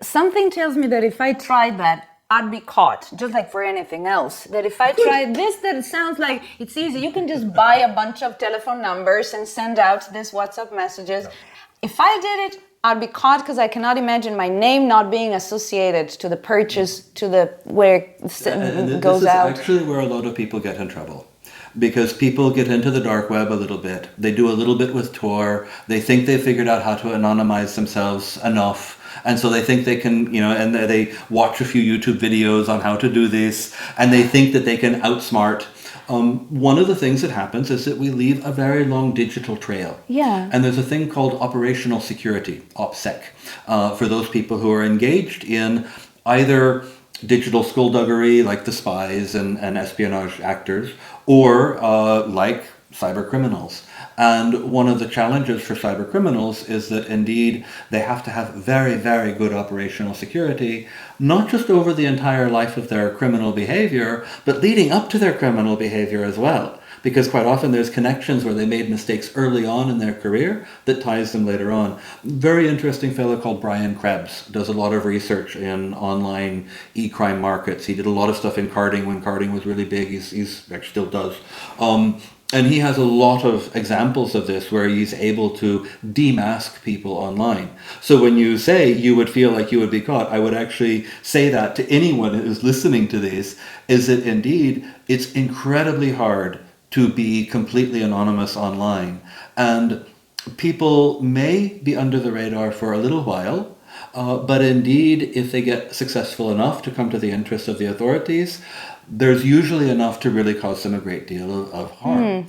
something tells me that if I tried that, I'd be caught, just like for anything else. That if I tried this, that it sounds like it's easy. You can just buy a bunch of telephone numbers and send out these WhatsApp messages. Yeah. If I did it, I'd be caught because I cannot imagine my name not being associated to the purchase, to the where it goes out. This is actually where a lot of people get in trouble. Because people get into the dark web a little bit. They do a little bit with Tor. They think they figured out how to anonymize themselves enough. And so they think they can, and they watch a few YouTube videos on how to do this. And they think that they can outsmart. One of the things that happens is that we leave a very long digital trail. Yeah. And there's a thing called operational security, OpSec, for those people who are engaged in either digital skullduggery like the spies and espionage actors, or like cyber criminals. And one of the challenges for cyber criminals is that indeed they have to have very, very good operational security, not just over the entire life of their criminal behavior, but leading up to their criminal behavior as well. Because quite often there's connections where they made mistakes early on in their career that ties them later on. Very interesting fellow called Brian Krebs does a lot of research in online e-crime markets. He did a lot of stuff in carding when carding was really big. He's actually still does. And he has a lot of examples of this where he's able to demask people online. So when you say you would feel like you would be caught, I would actually say that to anyone who's listening to this, is that indeed it's incredibly hard to be completely anonymous online. And people may be under the radar for a little while, but indeed, if they get successful enough to come to the interest of the authorities, there's usually enough to really cause them a great deal of harm.